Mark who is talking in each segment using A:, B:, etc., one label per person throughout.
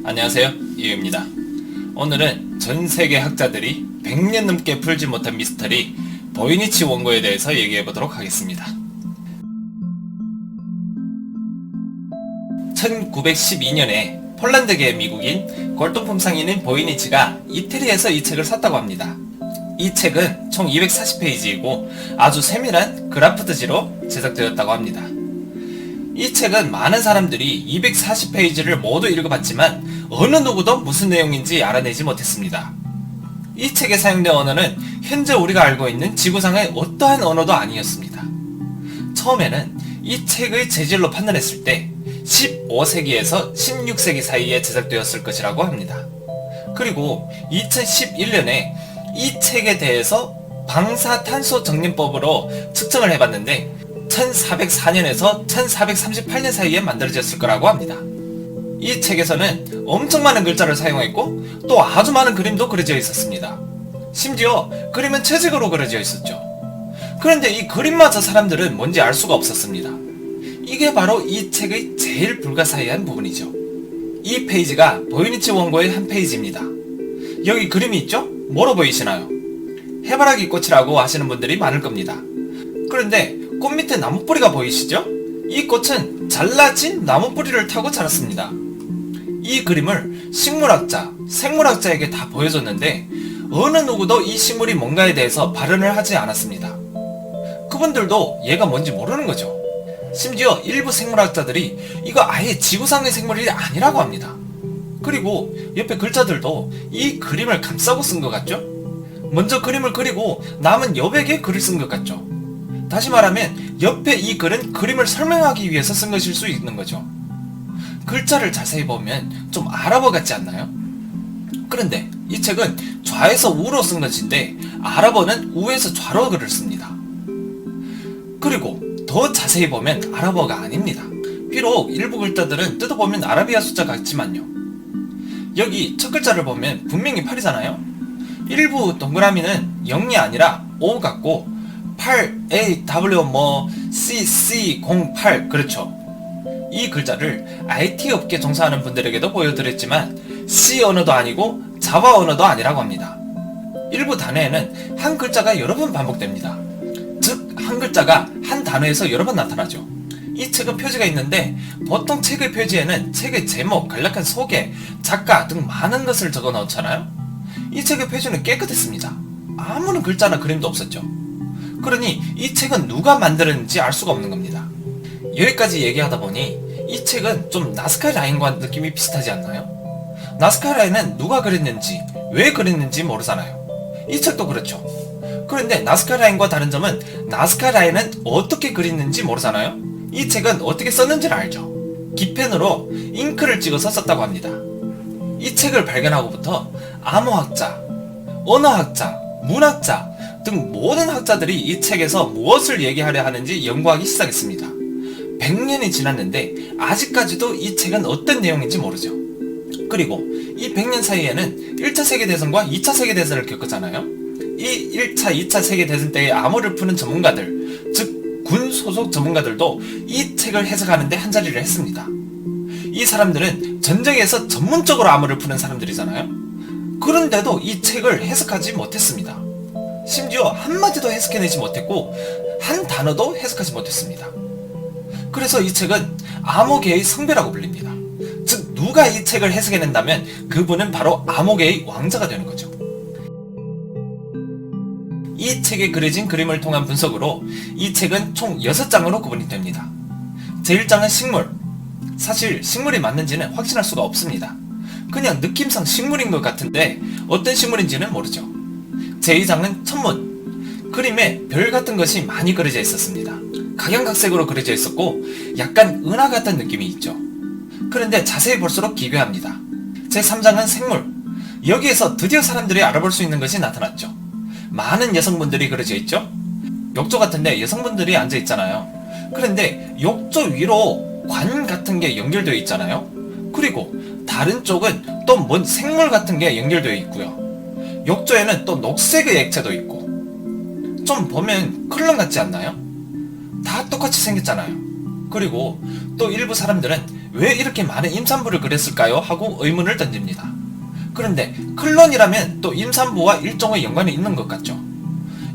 A: 안녕하세요, 이유입니다. 오늘은 전세계 학자들이 100년 넘게 풀지 못한 미스터리 보이니치 원고에 대해서 얘기해보도록 하겠습니다. 1912년에 폴란드계 미국인 골동품 상인인 보이니치가 이태리에서 이 책을 샀다고 합니다. 이 책은 총 240페이지이고 아주 세밀한 그래프트지로 제작되었다고 합니다. 이 책은 많은 사람들이 240페이지를 모두 읽어봤지만 어느 누구도 무슨 내용인지 알아내지 못했습니다. 이 책에 사용된 언어는 현재 우리가 알고 있는 지구상의 어떠한 언어도 아니었습니다. 처음에는 이 책의 재질로 판단했을 때 15세기에서 16세기 사이에 제작되었을 것이라고 합니다. 그리고 2011년에 이 책에 대해서 방사탄소정림법으로 측정을 해봤는데 1404년에서 1438년 사이에 만들어졌을 거라고 합니다. 이 책에서는 엄청 많은 글자를 사용했고 또 아주 많은 그림도 그려져 있었습니다. 심지어 그림은 채색으로 그려져 있었죠. 그런데 이 그림마저 사람들은 뭔지 알 수가 없었습니다. 이게 바로 이 책의 제일 불가사의한 부분이죠. 이 페이지가 보이니치 원고의 한 페이지입니다. 여기 그림이 있죠? 뭐로 보이시나요? 해바라기 꽃이라고 하시는 분들이 많을 겁니다. 그런데 꽃 밑에 나무뿌리가 보이시죠? 이 꽃은 잘라진 나무뿌리를 타고 자랐습니다. 이 그림을 식물학자, 생물학자에게 다 보여줬는데 어느 누구도 이 식물이 뭔가에 대해서 발언을 하지 않았습니다. 그분들도 얘가 뭔지 모르는 거죠. 심지어 일부 생물학자들이 이거 아예 지구상의 생물이 아니라고 합니다. 그리고 옆에 글자들도 이 그림을 감싸고 쓴 것 같죠? 먼저 그림을 그리고 남은 여백에 글을 쓴 것 같죠? 다시 말하면 옆에 이 글은 그림을 설명하기 위해서 쓴 것일 수 있는 거죠. 글자를 자세히 보면 좀 아랍어 같지 않나요? 그런데 이 책은 좌에서 우로 쓴 것인데 아랍어는 우에서 좌로 글을 씁니다. 그리고 더 자세히 보면 아랍어가 아닙니다. 비록 일부 글자들은 뜯어보면 아라비아 숫자 같지만요. 여기 첫 글자를 보면 분명히 8이잖아요. 일부 동그라미는 0이 아니라 5 같고 8, A, W, C, 08 그렇죠. 이 글자를 IT 업계 종사하는 분들에게도 보여드렸지만 C 언어도 아니고 자바 언어도 아니라고 합니다. 일부 단어에는 한 글자가 여러 번 반복됩니다. 즉, 한 글자가 한 단어에서 여러 번 나타나죠. 이 책은 표지가 있는데 보통 책의 표지에는 책의 제목, 간략한 소개, 작가 등 많은 것을 적어 넣잖아요. 이 책의 표지는 깨끗했습니다. 아무런 글자나 그림도 없었죠. 그러니 이 책은 누가 만들었는지 알 수가 없는 겁니다. 여기까지 얘기하다 보니 이 책은 좀 나스카 라인과 느낌이 비슷하지 않나요? 나스카 라인은 누가 그렸는지, 왜 그렸는지 모르잖아요. 이 책도 그렇죠. 그런데 나스카 라인과 다른 점은 나스카 라인은 어떻게 그렸는지 모르잖아요. 이 책은 어떻게 썼는지를 알죠. 기펜으로 잉크를 찍어서 썼다고 합니다. 이 책을 발견하고부터 암호학자, 언어학자, 문학자 등 모든 학자들이 이 책에서 무엇을 얘기하려 하는지 연구하기 시작했습니다. 100년이 지났는데 아직까지도 이 책은 어떤 내용인지 모르죠. 그리고 이 100년 사이에는 1차 세계대전과 2차 세계대전을 겪었잖아요. 이 1차, 2차 세계대전 때의 암호를 푸는 전문가들, 즉 군 소속 전문가들도 이 책을 해석하는데 한자리를 했습니다. 이 사람들은 전쟁에서 전문적으로 암호를 푸는 사람들이잖아요. 그런데도 이 책을 해석하지 못했습니다. 심지어 한마디도 해석해내지 못했고 한 단어도 해석하지 못했습니다. 그래서 이 책은 암호계의 성배라고 불립니다. 즉 누가 이 책을 해석해낸다면 그분은 바로 암호계의 왕자가 되는 거죠. 이 책에 그려진 그림을 통한 분석으로 이 책은 총 6장으로 구분이 됩니다. 제1장은 식물. 사실 식물이 맞는지는 확신할 수가 없습니다. 그냥 느낌상 식물인 것 같은데 어떤 식물인지는 모르죠. 제2장은 천문. 그림에 별 같은 것이 많이 그려져 있었습니다. 각양각색으로 그려져 있었고 약간 은하 같은 느낌이 있죠. 그런데 자세히 볼수록 기괴합니다. 제3장은 생물. 여기에서 드디어 사람들이 알아볼 수 있는 것이 나타났죠. 많은 여성분들이 그려져 있죠. 욕조 같은데 여성분들이 앉아 있잖아요. 그런데 욕조 위로 관 같은 게 연결되어 있잖아요. 그리고 다른 쪽은 또 뭔 생물 같은 게 연결되어 있고요. 욕조에는 또 녹색의 액체도 있고 좀 보면 클론 같지 않나요? 다 똑같이 생겼잖아요. 그리고 또 일부 사람들은 왜 이렇게 많은 임산부를 그렸을까요? 하고 의문을 던집니다. 그런데 클론이라면 또 임산부와 일종의 연관이 있는 것 같죠.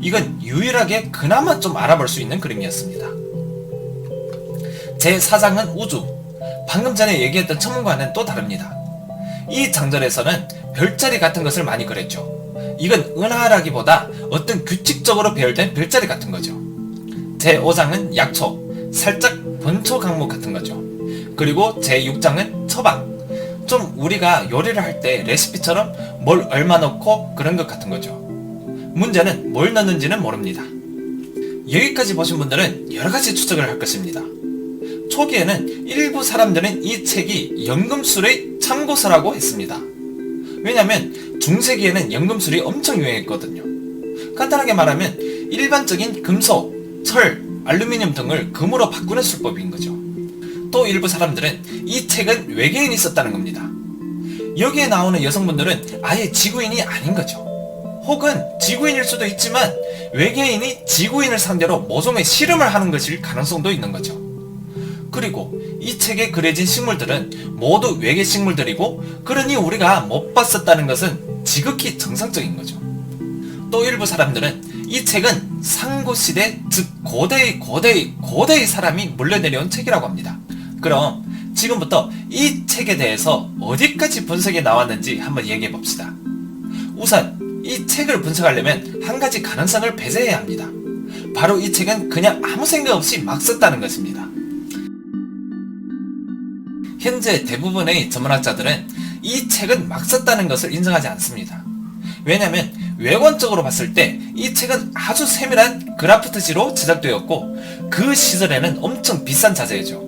A: 이건 유일하게 그나마 좀 알아볼 수 있는 그림이었습니다. 제4장은 우주. 방금 전에 얘기했던 천문과는 또 다릅니다. 이 장절에서는 별자리 같은 것을 많이 그렸죠. 이건 은하라기보다 어떤 규칙적으로 배열된 별자리 같은 거죠. 제5장은 약초, 살짝 번초 강목 같은 거죠. 그리고 제6장은 처방, 좀 우리가 요리를 할 때 레시피처럼 뭘 얼마 넣고 그런 것 같은 거죠. 문제는 뭘 넣는지는 모릅니다. 여기까지 보신 분들은 여러가지 추측을 할 것입니다. 초기에는 일부 사람들은 이 책이 연금술의 참고서라고 했습니다. 왜냐면 중세기에는 연금술이 엄청 유행했거든요. 간단하게 말하면 일반적인 금속, 철, 알루미늄 등을 금으로 바꾸는 술법인 거죠. 또 일부 사람들은 이 책은 외계인이 썼다는 겁니다. 여기에 나오는 여성분들은 아예 지구인이 아닌 거죠. 혹은 지구인일 수도 있지만 외계인이 지구인을 상대로 모종의 실험을 하는 것일 가능성도 있는 거죠. 그리고 이 책에 그려진 식물들은 모두 외계 식물들이고 그러니 우리가 못 봤었다는 것은 지극히 정상적인 거죠. 또 일부 사람들은 이 책은 상고시대, 즉 고대의 사람이 물려내려온 책이라고 합니다. 그럼 지금부터 이 책에 대해서 어디까지 분석이 나왔는지 한번 얘기해 봅시다. 우선 이 책을 분석하려면 한 가지 가능성을 배제해야 합니다. 바로 이 책은 그냥 아무 생각 없이 막 썼다는 것입니다. 현재 대부분의 전문학자들은 이 책은 막 썼다는 것을 인정하지 않습니다. 왜냐면 외관적으로 봤을 때 이 책은 아주 세밀한 그래프트지로 제작되었고 그 시절에는 엄청 비싼 자재죠.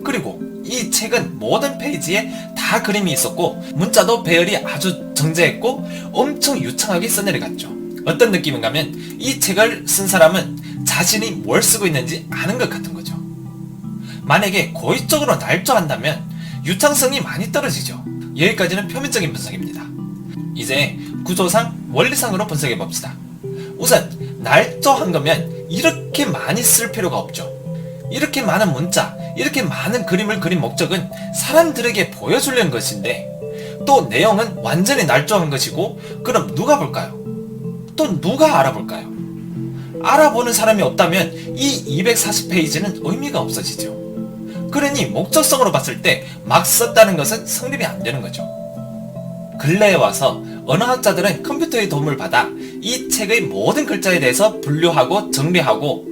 A: 그리고 이 책은 모든 페이지에 다 그림이 있었고 문자도 배열이 아주 정제했고 엄청 유창하게 써내려갔죠. 어떤 느낌인가 하면 이 책을 쓴 사람은 자신이 뭘 쓰고 있는지 아는 것 같은 거죠. 만약에 고의적으로 날조한다면 유창성이 많이 떨어지죠. 여기까지는 표면적인 분석입니다. 이제 구조상, 원리상으로 분석해 봅시다. 우선 날조한 거면 이렇게 많이 쓸 필요가 없죠. 이렇게 많은 문자, 이렇게 많은 그림을 그린 목적은 사람들에게 보여주려는 것인데 또 내용은 완전히 날조한 것이고 그럼 누가 볼까요? 또 누가 알아볼까요? 알아보는 사람이 없다면 이 240페이지는 의미가 없어지죠. 그러니 목적성으로 봤을 때 막 썼다는 것은 성립이 안 되는 거죠. 근래에 와서 언어학자들은 컴퓨터의 도움을 받아 이 책의 모든 글자에 대해서 분류하고 정리하고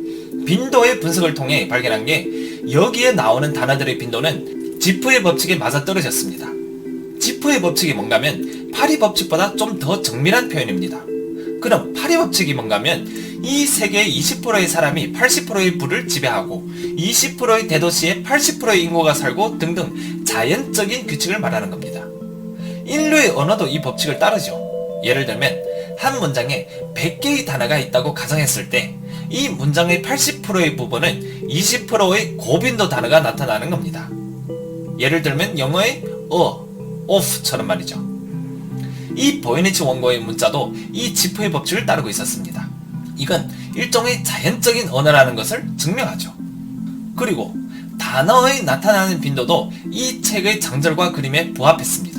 A: 빈도의 분석을 통해 발견한 게 여기에 나오는 단어들의 빈도는 지프의 법칙에 맞아떨어졌습니다. 지프의 법칙이 뭔가면 파리 법칙보다 좀 더 정밀한 표현입니다. 그럼 파리 법칙이 뭔가면 이 세계의 20%의 사람이 80%의 부를 지배하고 20%의 대도시에 80%의 인구가 살고 등등 자연적인 규칙을 말하는 겁니다. 인류의 언어도 이 법칙을 따르죠. 예를 들면 한 문장에 100개의 단어가 있다고 가정했을 때 이 문장의 80%의 부분은 20%의 고빈도 단어가 나타나는 겁니다. 예를 들면 영어의 of처럼 말이죠. 이 보이니치 원고의 문자도 이 지프의 법칙을 따르고 있었습니다. 이건 일종의 자연적인 언어라는 것을 증명하죠. 그리고 단어의 나타나는 빈도도 이 책의 장절과 그림에 부합했습니다.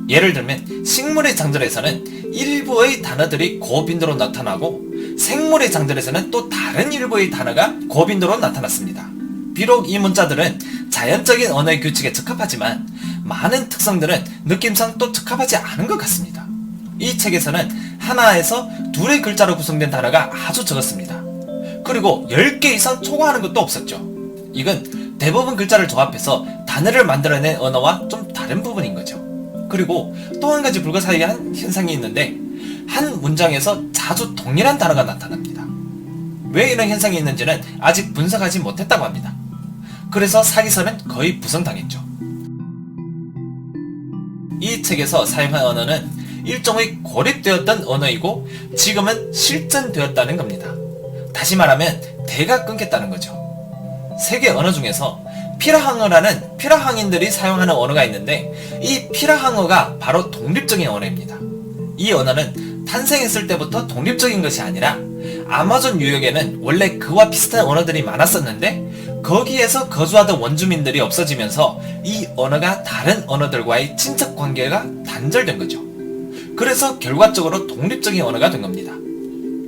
A: 예를 들면 식물의 장절에서는 일부의 단어들이 고빈도로 나타나고 생물의 장절에서는 또 다른 일부의 단어가 고빈도로 나타났습니다. 비록 이 문자들은 자연적인 언어의 규칙에 적합하지만 많은 특성들은 느낌상 또 적합하지 않은 것 같습니다. 이 책에서는 하나에서 둘의 글자로 구성된 단어가 아주 적었습니다. 그리고 10개 이상 초과하는 것도 없었죠. 이건 대부분 글자를 조합해서 단어를 만들어낸 언어와 좀 다른 부분인 거죠. 그리고 또 한 가지 불가사의한 현상이 있는데 한 문장에서 자주 동일한 단어가 나타납니다. 왜 이런 현상이 있는지는 아직 분석하지 못했다고 합니다. 그래서 사기서는 거의 부정당했죠. 이 책에서 사용한 언어는 일종의 고립되었던 언어이고 지금은 실전되었다는 겁니다. 다시 말하면 대가 끊겼다는 거죠. 세계 언어 중에서 피라항어라는 피라항인들이 사용하는 언어가 있는데 이 피라항어가 바로 독립적인 언어입니다. 이 언어는 탄생했을 때부터 독립적인 것이 아니라 아마존 유역에는 원래 그와 비슷한 언어들이 많았었는데 거기에서 거주하던 원주민들이 없어지면서 이 언어가 다른 언어들과의 친척 관계가 단절된 거죠. 그래서 결과적으로 독립적인 언어가 된 겁니다.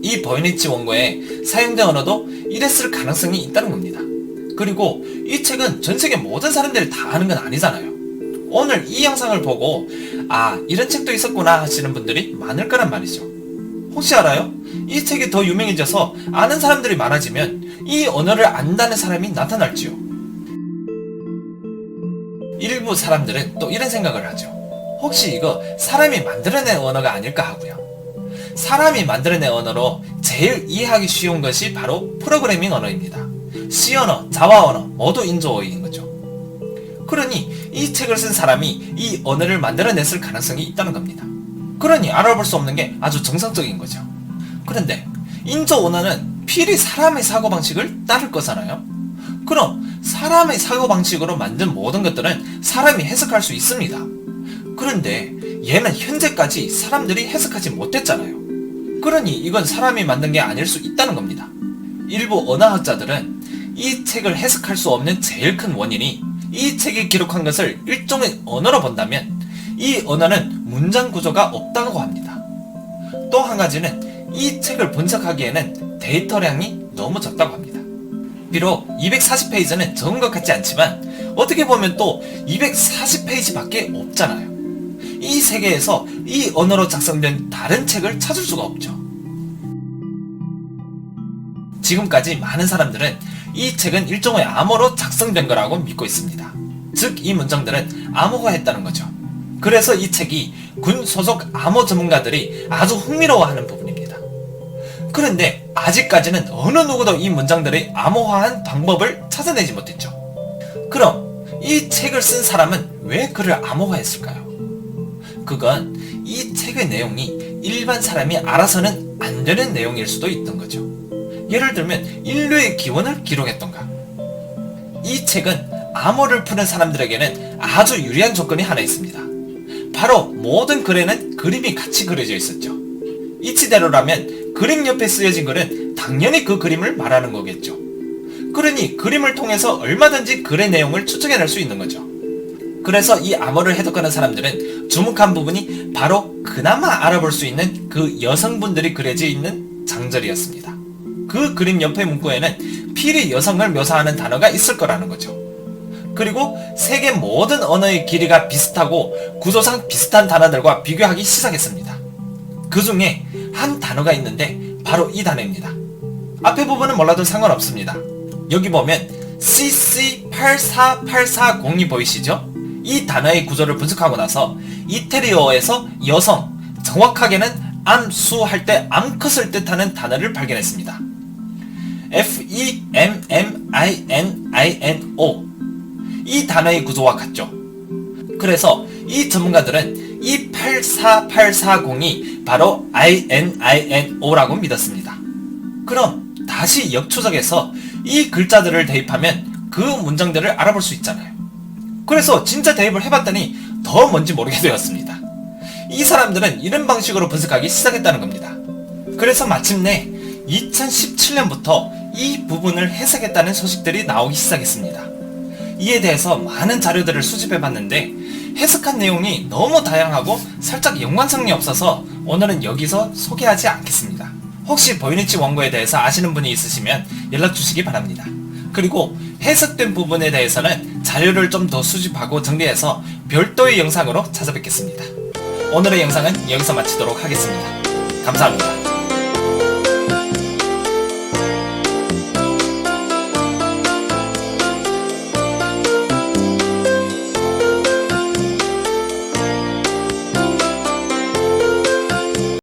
A: 이 보이니치 원고에 사용된 언어도 이랬을 가능성이 있다는 겁니다. 그리고 이 책은 전 세계 모든 사람들이 다 아는 건 아니잖아요. 오늘 이 영상을 보고 이런 책도 있었구나 하시는 분들이 많을 거란 말이죠. 혹시 알아요? 이 책이 더 유명해져서 아는 사람들이 많아지면 이 언어를 안다는 사람이 나타날지요. 일부 사람들은 또 이런 생각을 하죠. 혹시 이거 사람이 만들어낸 언어가 아닐까 하고요. 사람이 만들어낸 언어로 제일 이해하기 쉬운 것이 바로 프로그래밍 언어입니다. C 언어, 자와 언어 모두 인조어인 거죠. 그러니 이 책을 쓴 사람이 이 언어를 만들어냈을 가능성이 있다는 겁니다. 그러니 알아볼 수 없는 게 아주 정상적인 거죠. 그런데 인조 언어는 필히 사람의 사고방식을 따를 거잖아요. 그럼 사람의 사고방식으로 만든 모든 것들은 사람이 해석할 수 있습니다. 그런데 얘는 현재까지 사람들이 해석하지 못했잖아요. 그러니 이건 사람이 만든 게 아닐 수 있다는 겁니다. 일부 언어학자들은 이 책을 해석할 수 없는 제일 큰 원인이 이 책이 기록한 것을 일종의 언어로 본다면 이 언어는 문장 구조가 없다고 합니다. 또 한 가지는 이 책을 분석하기에는 데이터량이 너무 적다고 합니다. 비록 240페이지는 적은 것 같지 않지만 어떻게 보면 또 240페이지밖에 없잖아요. 이 세계에서 이 언어로 작성된 다른 책을 찾을 수가 없죠. 지금까지 많은 사람들은 이 책은 일종의 암호로 작성된 거라고 믿고 있습니다. 즉 이 문장들은 암호가 했다는 거죠. 그래서 이 책이 군 소속 암호 전문가들이 아주 흥미로워하는 부분입니다. 그런데 아직까지는 어느 누구도 이 문장들의 암호화한 방법을 찾아내지 못했죠. 그럼 이 책을 쓴 사람은 왜 글을 암호화했을까요? 그건 이 책의 내용이 일반 사람이 알아서는 안 되는 내용일 수도 있던 거죠. 예를 들면 인류의 기원을 기록했던가. 이 책은 암호를 푸는 사람들에게는 아주 유리한 조건이 하나 있습니다. 바로 모든 글에는 그림이 같이 그려져 있었죠. 이치대로라면 그림 옆에 쓰여진 글은 당연히 그 그림을 말하는 거겠죠. 그러니 그림을 통해서 얼마든지 글의 내용을 추측해낼 수 있는 거죠. 그래서 이 암호를 해독하는 사람들은 주목한 부분이 바로 그나마 알아볼 수 있는 그 여성분들이 그려져 있는 장절이었습니다. 그 그림 옆의 문구에는 필히 여성을 묘사하는 단어가 있을 거라는 거죠. 그리고 세계 모든 언어의 길이가 비슷하고 구조상 비슷한 단어들과 비교하기 시작했습니다. 그 중에 한 단어가 있는데 바로 이 단어입니다. 앞에 부분은 몰라도 상관없습니다. 여기 보면 CC84840이 보이시죠? 이 단어의 구조를 분석하고 나서 이태리어에서 여성, 정확하게는 암수할 때 암컷을 뜻하는 단어를 발견했습니다. FEMMININO 이 단어의 구조와 같죠. 그래서 이 전문가들은 이 84840이 바로 ININO라고 믿었습니다. 그럼 다시 역초적해서 이 글자들을 대입하면 그 문장들을 알아볼 수 있잖아요. 그래서 진짜 대입을 해봤더니 더 뭔지 모르게 되었습니다. 이 사람들은 이런 방식으로 분석하기 시작했다는 겁니다. 그래서 마침내 2017년부터 이 부분을 해석했다는 소식들이 나오기 시작했습니다. 이에 대해서 많은 자료들을 수집해봤는데 해석한 내용이 너무 다양하고 살짝 연관성이 없어서 오늘은 여기서 소개하지 않겠습니다. 혹시 보이니치 원고에 대해서 아시는 분이 있으시면 연락주시기 바랍니다. 그리고 해석된 부분에 대해서는 자료를 좀 더 수집하고 정리해서 별도의 영상으로 찾아뵙겠습니다. 오늘의 영상은 여기서 마치도록 하겠습니다. 감사합니다.